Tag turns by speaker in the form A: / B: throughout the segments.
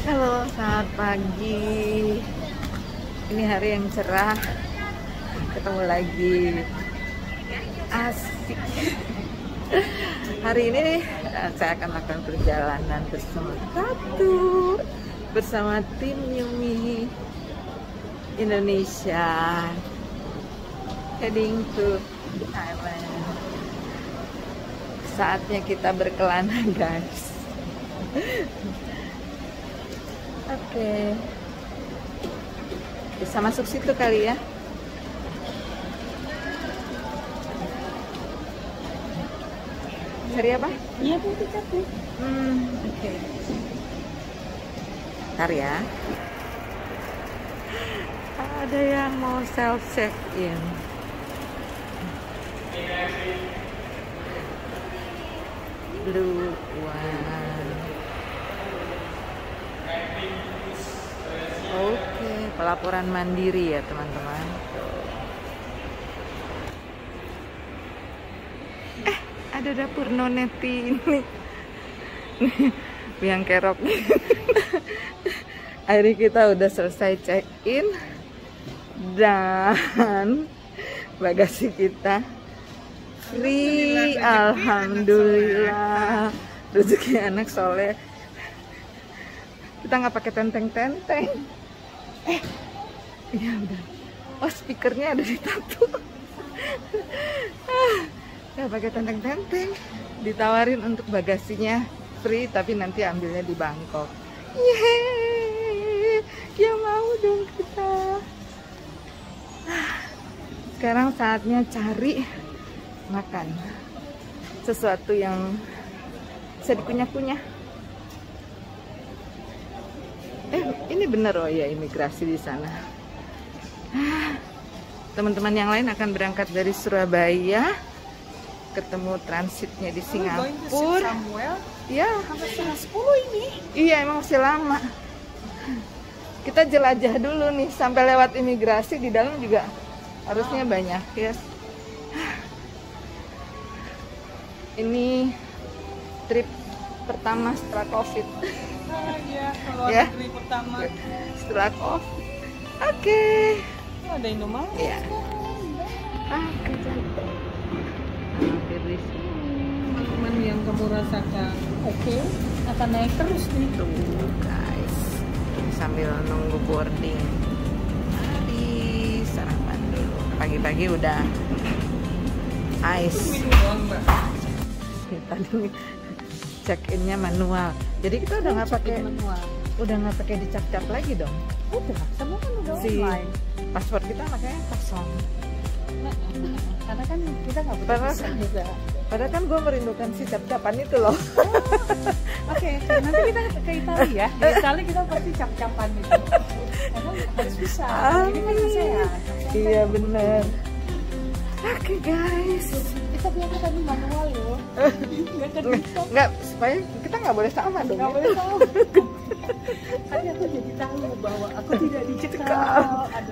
A: Halo, selamat pagi. Ini hari yang cerah. Ketemu lagi. Asik. Hari ini saya akan melakukan perjalanan bersama tim Yumi Indonesia, heading to Thailand. Saatnya kita berkelana, guys. Oke. Bisa masuk situ kali ya. Cari apa?
B: Iya, Bu, capek.
A: Oke. Ntar ya. Ada yang mau self check in. Blue one. Oke, pelaporan mandiri ya teman-teman. Ada dapur noneti ini. Biang kerok. Akhirnya kita udah selesai check in dan bagasi kita free, alhamdulillah. Rezeki anak soleh. Kita nggak pakai tenteng-tenteng. Iya udah. Oh, speakernya ada di tato. Ya pakai tenteng-tenteng. Ditawarin untuk bagasinya free, tapi nanti ambilnya di Bangkok. Yeay, ya mau dong kita. Sekarang saatnya cari makan sesuatu yang bisa dikunyah-kunyah. Ini bener oh ya, imigrasi di sana. Teman-teman yang lain akan berangkat dari Surabaya, ketemu transitnya di Singapura. Ya,
B: Sampai setengah 10 ini.
A: iya emang masih lama. Kita jelajah dulu nih sampai lewat imigrasi. Di dalam juga harusnya banyak ya. Ini trip pertama setelah COVID.
B: Iya, keluar
A: Ya.
B: negeri pertama.
A: Setelah COVID. Oke.
B: Oh, ada Indomaret.
A: Ya. Oke, hampir di sini.
B: Teman-teman yang kamu rasakan oke, akan naik terus nih.
A: Tuh guys, sambil nunggu boarding. Mari sarapan dulu. Pagi-pagi udah ice.
B: Minum doang, Mbak.
A: Tadi check-innya manual. Jadi kita udah nggak pakai dicap-cap lagi dong.
B: Udah, semua kan udah
A: Si
B: online.
A: paspor kita makanya kosong.
B: Karena kan kita nggak butuh
A: Padahal
B: visa
A: kan-
B: juga.
A: Padahal kan gue merindukan si cap-capan itu loh.
B: Oke, nanti kita ke Italia ya. Di Italia kita pasti cap-capan itu. Emang harus bisa. Ini kan sehat.
A: Iya bener. Oke guys.
B: Kita bilang tadi manual loh. Nggak kan bisa.
A: Nggak, supaya kita nggak boleh sama dong.
B: Nggak
A: ya.
B: boleh tahu. Tadi aku jadi tahu bahwa aku tidak dicekal.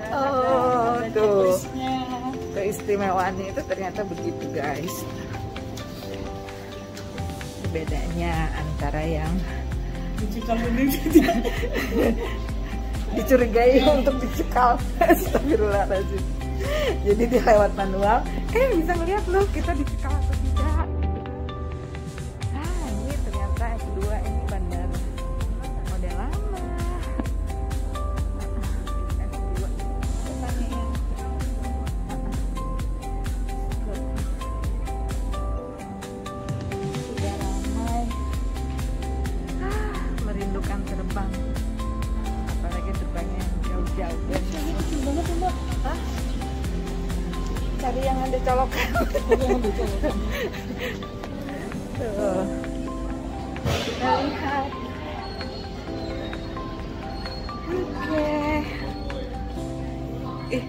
A: Oh,
B: ada
A: tuh.
B: checklistnya.
A: Keistimewaannya itu ternyata begitu guys. Bedanya antara yang
B: Dicekal bener tidak.
A: dicurigai untuk dicekal. Astagfirullahaladzim. Jadi dia lewat manual, bisa ngeliat loh kita dicekal atau tidak. Ini ternyata S2 ini bandar model lama. S2 sudah ramai. Merindukan terbang, apalagi terbangnya yang jauh-jauh.
B: Ini kecil banget ya, Mbak.
A: Hah? Cari yang ada colokan. Tuh. Kita lihat. Oke.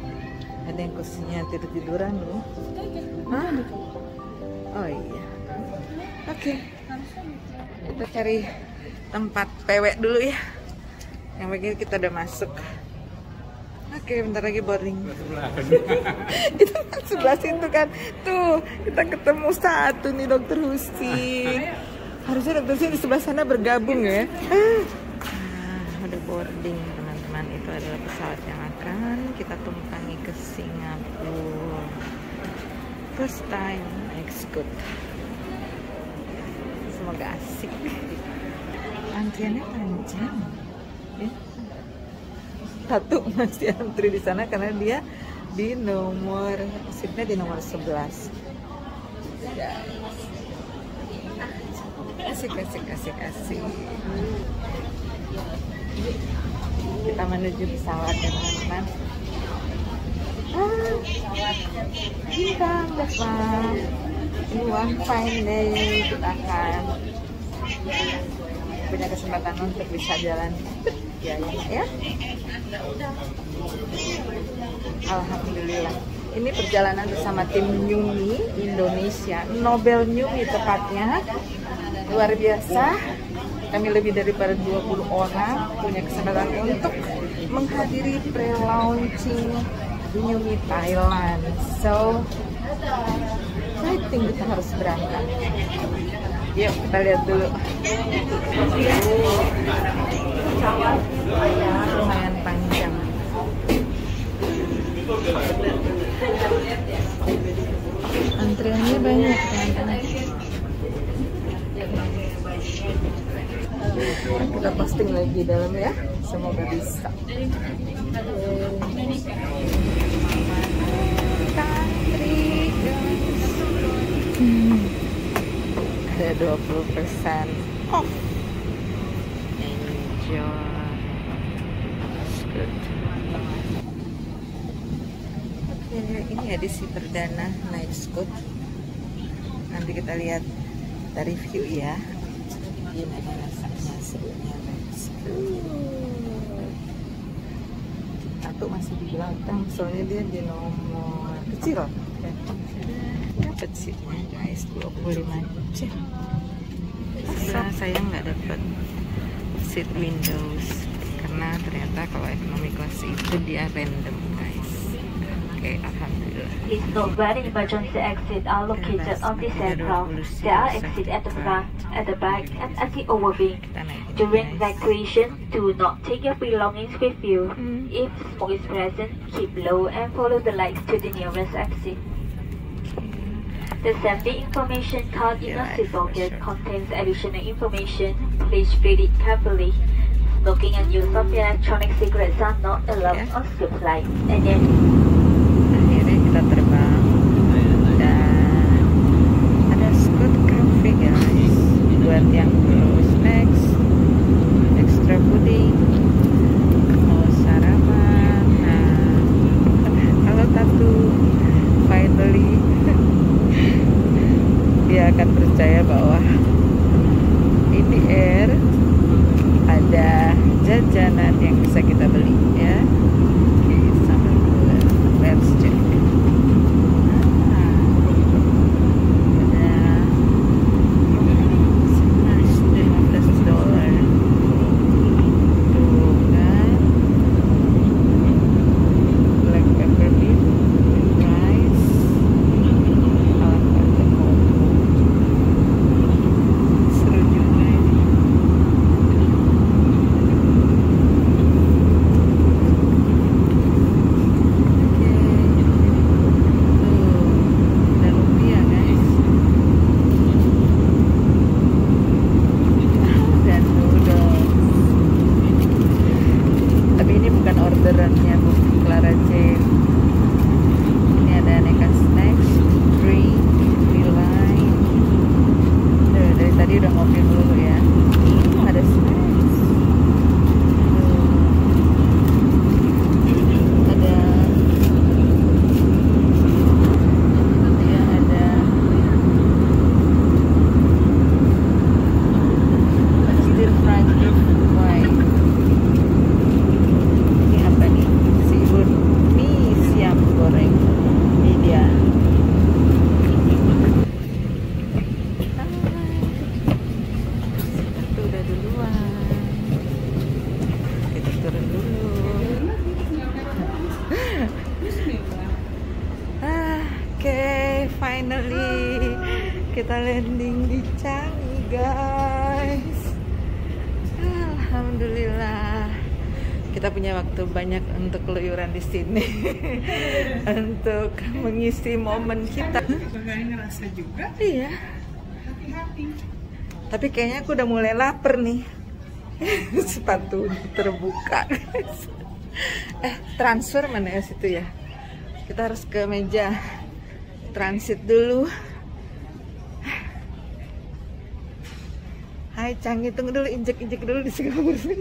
A: Ada yang kursinya tidur-tiduran loh. Hah? Oh iya. Oke. Kita cari tempat PW dulu ya. Yang begini kita udah masuk. Oke, bentar lagi boarding. Itu kan sebelah situ kan. Tuh, kita ketemu satu nih Dokter Husi. Harusnya Dokter Husi di sebelah sana bergabung ya. boarding teman-teman. Itu adalah pesawat yang akan kita tumpangi ke Singapura. First time naik Scoot. Semoga asik. Antriannya panjang ya. Satu masih antri di sana karena dia di nomor seatnya di nomor 11 ya. Asik. Kita menuju pesawat ya teman-teman. Bintang depan. Ini one fine day. Kita akan punya kesempatan untuk bisa jalan ya. Alhamdulillah. Ini perjalanan bersama tim Nyumi Indonesia, Nobel Nyumi tepatnya. Luar biasa. Kami lebih daripada 20 orang punya kesempatan untuk menghadiri pre-launching Nyumi Thailand. So, I think kita harus berangkat. Yuk kita lihat dulu. Lumayan panjang. Antriannya banyak teman-teman. Kita posting lagi di dalam ya. Semoga bisa. Ada 20% off. Enjoy. That's good. Oke, ini edisi perdana naik Scoot. Nanti kita lihat dari review ya. Gimana rasanya serunya naik Scoot. Satu masih di belakang, soalnya dia di nomor kecil. Dapat seatnya guys, 25 aja. Saya nggak dapat seat windows karena ternyata kalau economy class itu dia random guys. Oke, alhamdulillah.
C: Please note where emergency exits are located on this aircraft. There are exits at the front, at the back, and at the overwing. During evacuation, do not take your belongings with you. If smoke is present, keep low and follow the lights to the nearest exit. The safety information card in your seat pocket contains additional information. Please read it carefully. Smoking and use of electronic cigarettes are not allowed on Scoot flight. And then
A: akhirnya kita terbang dan ada Scoot Cafe guys buat yang perlu snacks, extra pudding, mau sarapan. Nah, kalau Tatu finally dia akan percaya bahwa ini air ada jajanan yang bisa kita beli ya. Oke, sambil dulu. Let's check. Finally kita landing di Changi guys. Alhamdulillah. kita punya waktu banyak untuk keluyuran di sini. Untuk mengisi momen kita.
B: Nggak ngerasa juga.
A: Iya.
B: Hati-hati.
A: Tapi kayaknya aku udah mulai lapar nih. Sepatu terbuka. Transfer mana ya situ ya? Kita harus ke meja transit dulu. Hai Canggih, tunggu dulu, injek dulu di Singapura.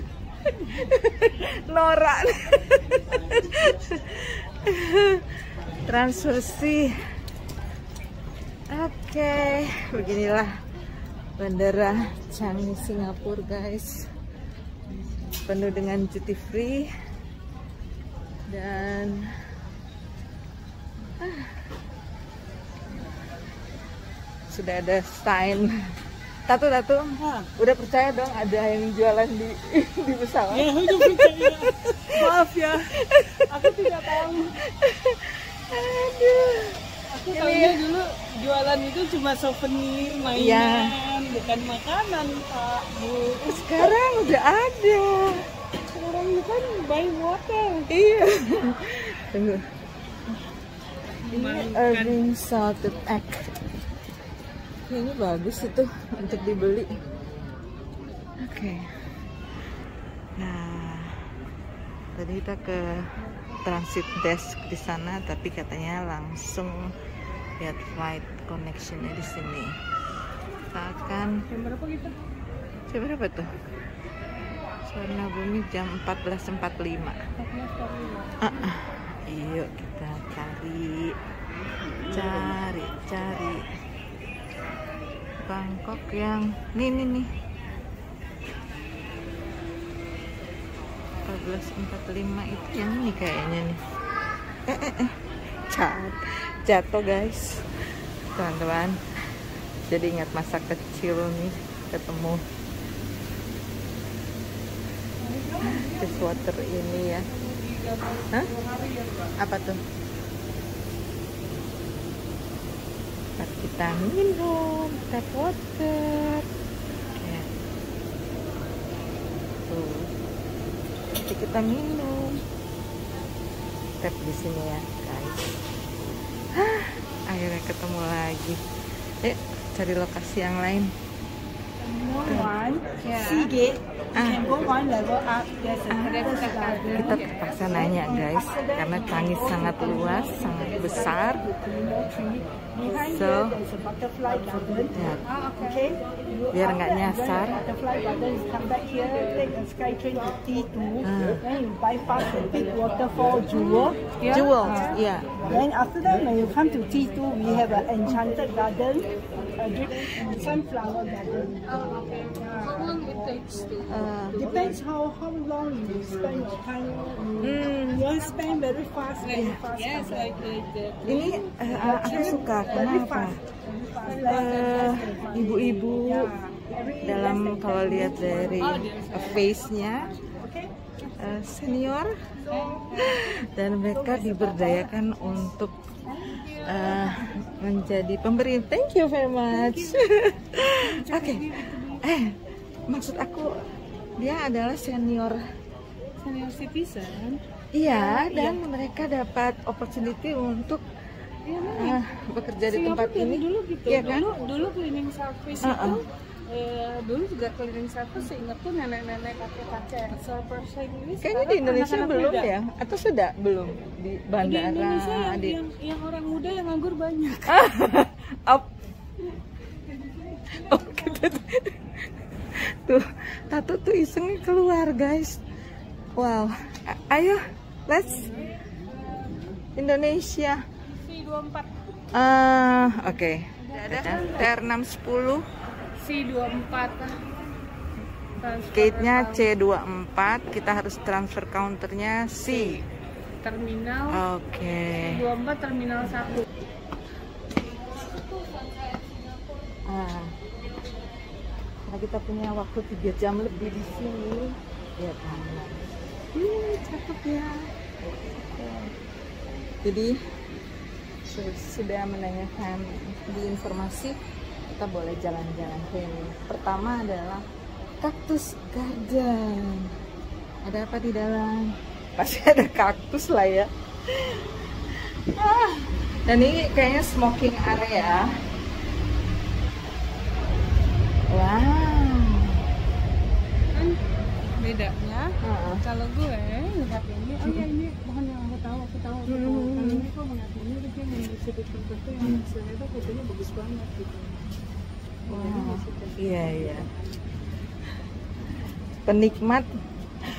A: Norak. Transfer sih. Oke, beginilah bandara Changi Singapura guys. Penuh dengan duty free dan sudah ada sign Tatu, udah percaya dong ada yang jualan di pesawat?
B: Ya, udah percaya. Maaf ya, aku tidak tahu.
A: Aduh.
B: Aku tahunya dulu jualan itu cuma souvenir, mainan, bukan makanan, Pak, Bu.
A: Sekarang udah ada.
B: Sekarang itu kan buy water.
A: Iya. Tunggu. Ini Irving salted egg. Ini bagus itu untuk dibeli. Oke. Nah, tadi kita ke transit desk di sana, tapi katanya langsung lihat flight connectionnya di sini. Kita akan.
B: Jam berapa kita?
A: Jam berapa tuh? Warna Bumi jam 14.45.
B: 14.45.
A: Yuk kita cari Bangkok yang nih 14.45 itu yang ini kayaknya nih. Jatuh guys, teman-teman. Jadi ingat masa kecil nih, ketemu ice water ini ya. Hah? Apa tuh? Kita minum tap water. Oke. Tuh. Nanti kita minum tap di sini ya, guys. Akhirnya ketemu lagi. Cari lokasi yang lain.
B: Seagate. Can go one level up.
A: Kita terpaksa nanya guys, karena Changi sangat luas, sangat besar. So, ya, biar nggak nyasar. Jewel, ya.
D: Then after that, when you come to T2, we have an enchanted garden, sunflower garden.
B: How long it takes to?
D: Depends how long you spend your time. You want to spend very fast.
B: Yes, like that.
A: Ini aku suka, kenapa? Ibu-ibu dalam kalau lihat dari face-nya senior dan mereka diberdayakan untuk menjadi pemberi. Thank you very much. Oke. Maksud aku dia adalah senior
B: citizen.
A: Iya, dan mereka dapat opportunity untuk bekerja di tempat ini.
B: Dulu gitu.
A: Iya kan?
B: Dulu cleaning service itu dulu juga cleaning service seingatku nenek-nenek kakek-kakek server ini.
A: Kayaknya di Indonesia belum muda. Ya? Atau sudah belum di bandara?
B: Di Indonesia yang orang muda yang nganggur banyak.
A: Tuh, Tatu tuh isengnya keluar guys. Wow, ayo, let's Indonesia.
B: C24.
A: Oke. Ada TR610.
B: C24.
A: Gate-nya C24. Kita harus transfer counternya C.
B: Terminal.
A: Oke.
B: C24 terminal 1.
A: Karena kita punya waktu 3 jam lebih di sini. Ya kan. Cakep ya. Jadi sudah menanyakan di informasi, kita boleh jalan-jalan ke ini. Pertama adalah Cactus Garden. Ada Ada apa di dalam? Pasti ada kaktus lah ya. Dan ini kayaknya smoking area. Wow.
B: Kan bedanya kalau gue lihat ini, oh ya ini pohon yang aku tahu. Kalau ini kok ngeliat ini dia yang di sudut tertentu yang ternyata fotonya bagus banget gitu.
A: Wow. Iya. Penikmat.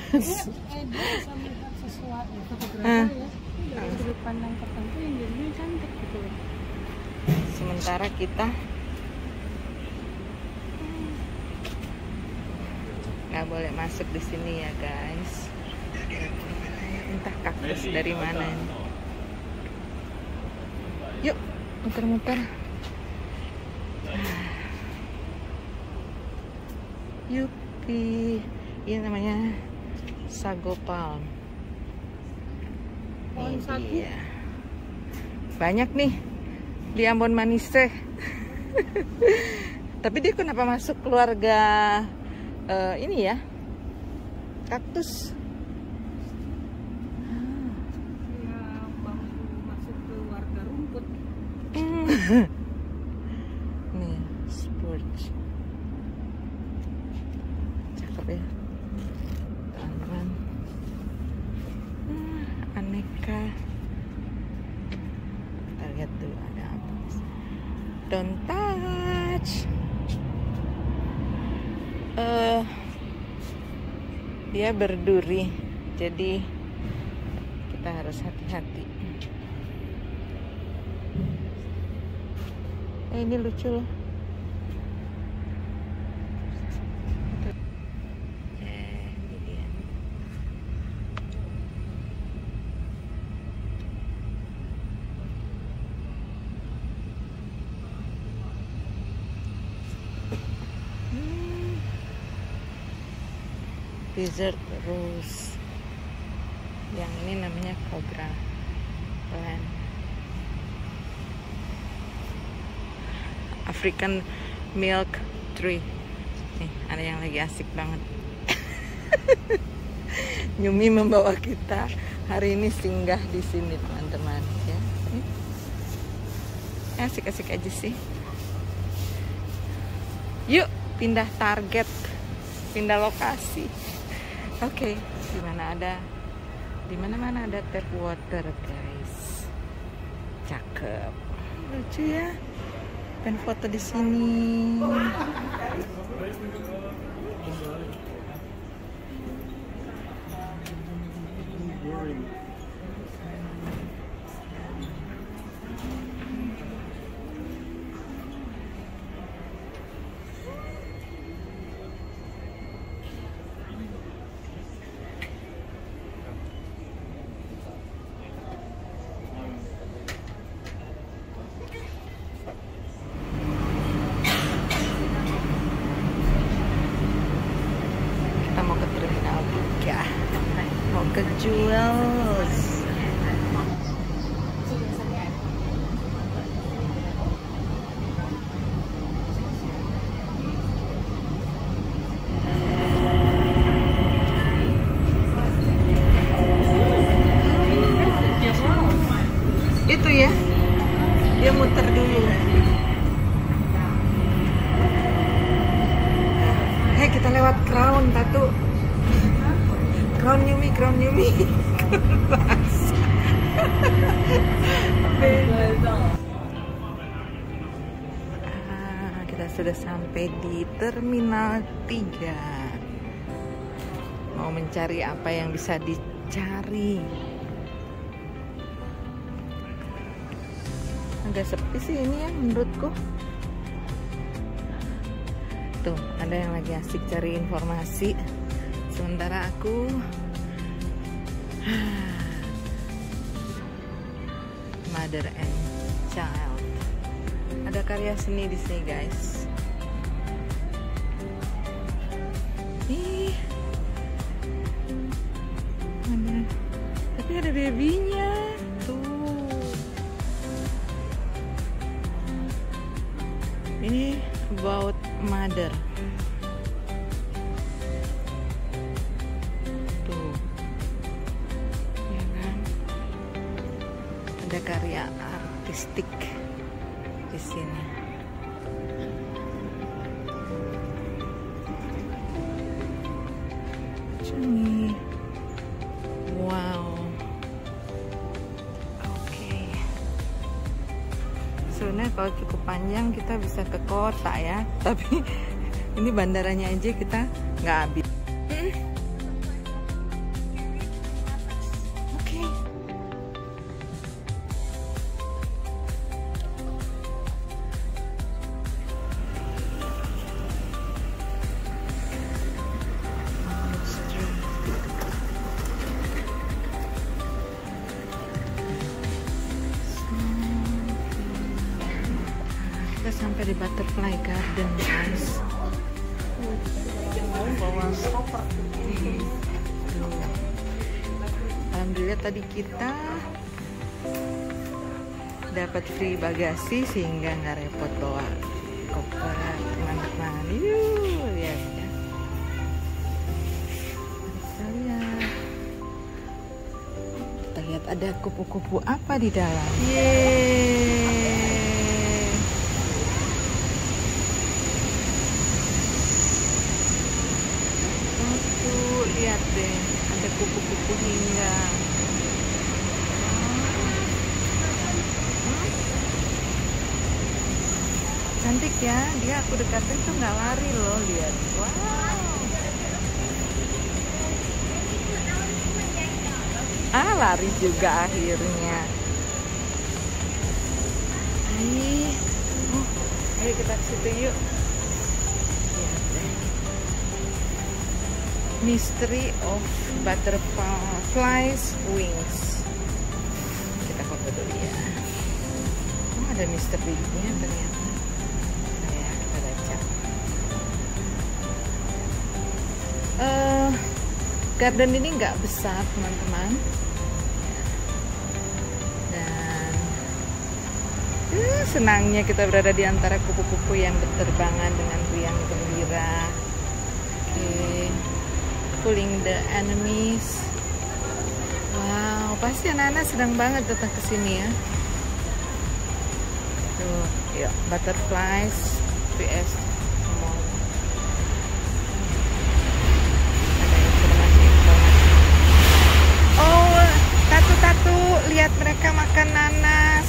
B: Dia bisa melihat sesuatu fotografer ya dari sudut pandang tertentu yang jadinya cantik gitu.
A: Sementara kita nggak boleh masuk di sini ya guys. Entah kaktus dari mana ini. Yuk muter-muter. Yupi, ini namanya sago palm.
B: Pohon sagu.
A: Iya. Banyak nih di Ambon Manis teh. Tapi dia kenapa masuk keluarga ini ya? Kaktus.
B: Ya bambu masuk ke warga rumput.
A: Nih, spurge. Cakep ya. Teman-teman. Aneka. Kita lihat dulu ada apa. Don't touch. Dia berduri, jadi kita harus hati-hati. Ini lucu loh. Ini dia. Desert rose. Yang ini namanya cobra plant. African milk tree. Nih, ada yang lagi asik banget. Yumi membawa kita hari ini singgah di sini, teman-teman ya. Asik-asik aja sih. Yuk, pindah target, pindah lokasi. Oke, di mana-mana ada tap water, guys. Cakep. Lucu ya. Pengen foto di sini. Ke Jewels. Itu ya, dia muter dulu. Hei, kita lewat Crown, Tatu. Crown Yumi. Kita sudah sampai di Terminal 3. Mau mencari apa yang bisa dicari. Agak sepi sih ini ya menurutku. Tuh, ada yang lagi asik cari informasi. Sementara aku Mother and Child. Ada karya seni di sini, guys. Ih, tapi ada babynya tuh. Ini about mother. Tuh. karya artistik di sini. Cumi. Wow. Oke. Sebenarnya kalau cukup panjang kita bisa ke kota ya, tapi ini bandaranya aja kita nggak habis. Oke. Kita sampai di Butterfly Garden, guys. Alhamdulillah tadi kita dapat free bagasi sehingga nggak repot bawa koper teman-teman. Lihat ya. Kita lihat ada kupu-kupu apa di dalam. Yeay. Lihat deh, ada kupu-kupu hingga. Cantik ya, dia aku dekatin tuh nggak lari loh, lihat. Wow. Lari juga akhirnya. Ayo kita ke situ yuk. Mystery of Butterfly's Wings. Kita foto dulu ya. Ada misterinya ternyata. Ya, kita baca. Garden ini nggak besar teman-teman. Dan senangnya kita berada di antara kupu-kupu yang berterbangan dengan riang gembira. Pulling the enemies. Wow, pasti anak-anak sedang banget datang ke sini ya. Tuh, yuk, butterflies vs mall. Ada informasi. Oh, tatu-tatu, lihat mereka makan nanas.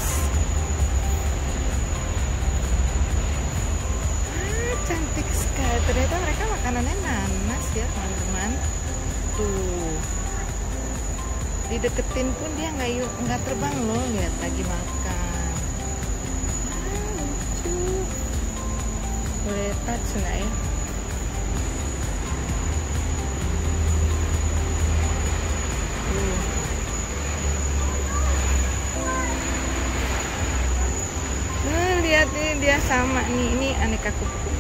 A: Cantik sekali. Ternyata mereka makanannya nanas ya teman-teman. Tuh, dideketin pun dia nggak terbang loh. Lihat lagi makan. Lucu. Boleh touch nggak ya? Lihat ini dia sama nih, ini aneka kupu-kupu.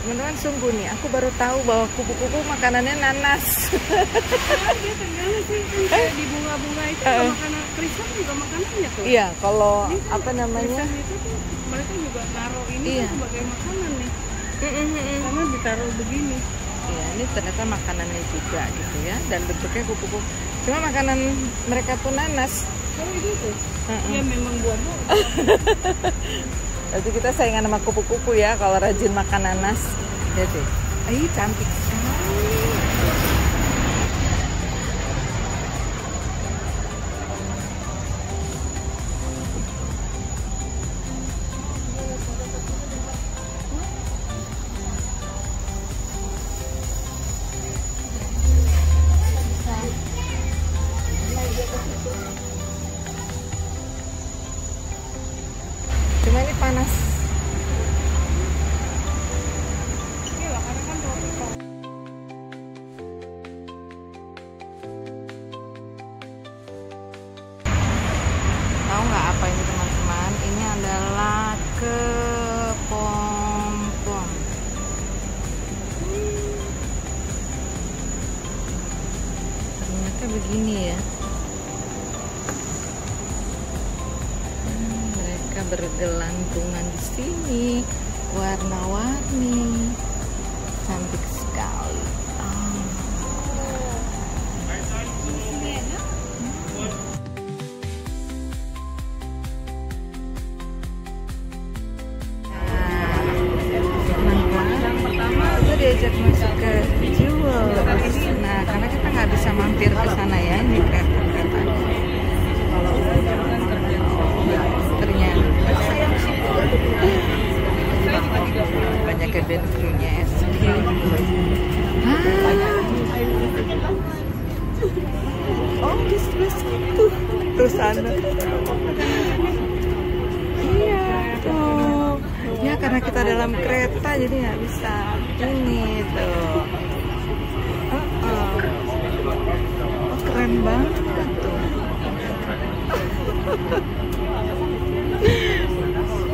A: Teman-teman, sungguh nih, aku baru tahu bahwa kupu-kupu makanannya nanas.
B: Dia ternyata sih kayak di bunga-bunga itu makanan kristal juga makanannya tuh.
A: Iya, kalau
B: Ini
A: apa namanya?
B: Itu tuh mereka juga taruh ini tuh sebagai makanan nih. Karena ditaruh begini.
A: Iya, ini ternyata makanannya juga gitu ya, dan bentuknya kupu-kupu. Cuma makanan mereka tuh nanas.
B: Oh itu tuh. Ya memang buah-buah.
A: Berarti kita saingan sama kupu-kupu ya kalau rajin makan nanas. Lihat deh. Ih, cantik sekali. Cuma ini panas.
B: Iya, karena kan tropical.
A: Tahu nggak apa ini teman-teman? Ini adalah kepompong. Ternyata begini ya. bergelantungan di sini, warna-warni, cantik sekali. Diajak masuk ke Jewels. Nah, karena kita nggak bisa mampir ke sana ya, ini kereta. Ternyata banyak cabin crew-nya SQ. Oh, di sebelah situ. Tuh sana. Iya, tuh. Ya karena kita dalam kereta jadi nggak bisa ini tuh. Oh, keren banget tuh.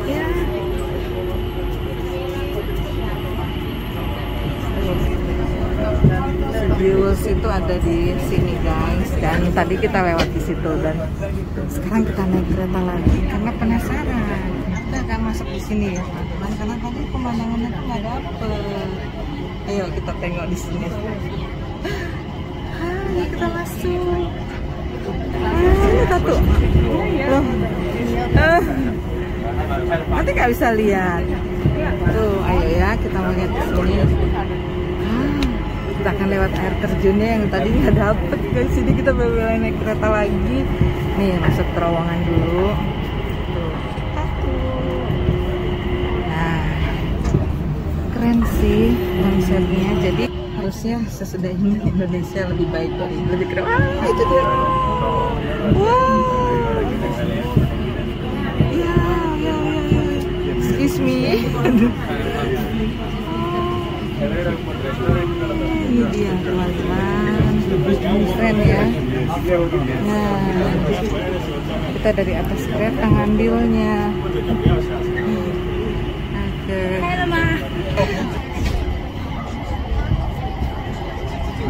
A: Ya. Jewels itu ada di sini guys, dan tadi kita lewat di situ dan sekarang kita naik kereta lagi karena penasaran. Kita akan masuk di sini ya, karena tadi pemandangannya tuh nggak dapet. Ayo kita tengok di sini. Ayo kita masuk. Ini satu. Loh. Nanti nggak bisa lihat. Tuh, ayo ya kita mau lihat di sini. Kita akan lewat air terjunnya yang tadi nggak dapet guys. Jadi kita boleh naik kereta lagi. Nih masuk terowongan dulu. Keren sih konsepnya, jadi harusnya sesudah ini Indonesia lebih baik, lebih keren. Itu dia. Wow. Ya. Excuse me. Ini dia teman-teman, keren ya. Nah, kita dari atas kereta ngambilnya.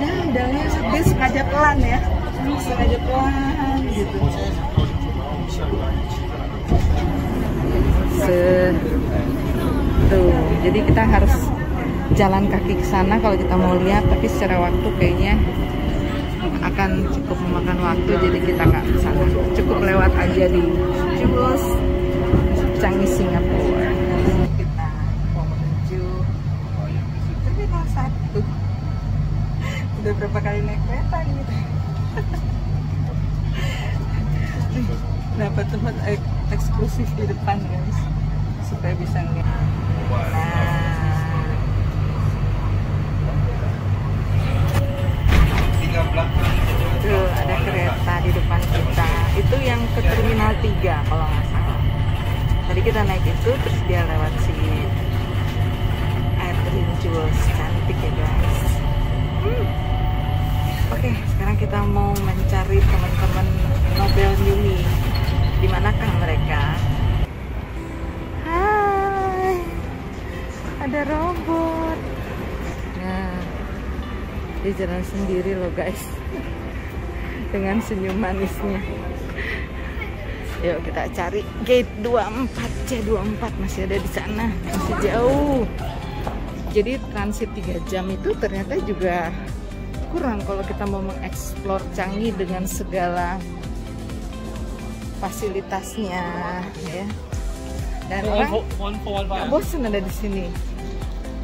A: Ya, udahnya dia sengaja pelan ya, sengaja pelan gitu. Tuh, jadi kita harus jalan kaki ke sana kalau kita mau lihat, tapi secara waktu kayaknya akan cukup memakan waktu, jadi kita nggak ke sana. Cukup lewat aja di Jewels Changi Singapura. Kita mau menuju Terminal 1. Udah berapa kali naik kereta gitu. Dapat tempat eksklusif di depan guys, supaya bisa ngeliat. Tuh ada kereta di depan kita. Itu yang ke Terminal 3 kalau nggak salah. Tadi kita naik itu, terus dia lewat si air terjun Jewels. Cantik ya guys. Oke, sekarang kita mau mencari teman-teman Nobel Yumi. Di manakah mereka? Hai, ada robot. Nah, dia jalan sendiri loh guys, dengan senyum manisnya. Yuk kita cari gate 24, C24 masih ada di sana, masih jauh. Jadi transit 3 jam itu ternyata juga kurang kalau kita mau mengeksplor Changi dengan segala fasilitasnya ya. Dan orang nggak bosan ada di sini.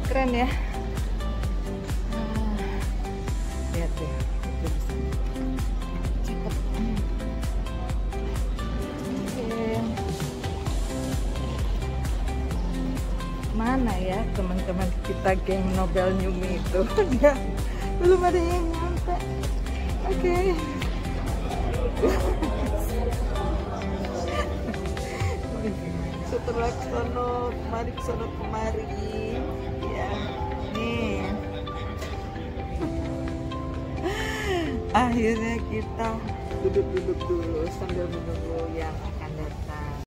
A: Keren ya. Lihat deh, cepet. Mana ya teman-teman kita geng Nobel Yumi itu? Dia belum ada yang nyampe. Oke. Setelah sono kemari ya, nih akhirnya kita duduk dulu sambil menunggu yang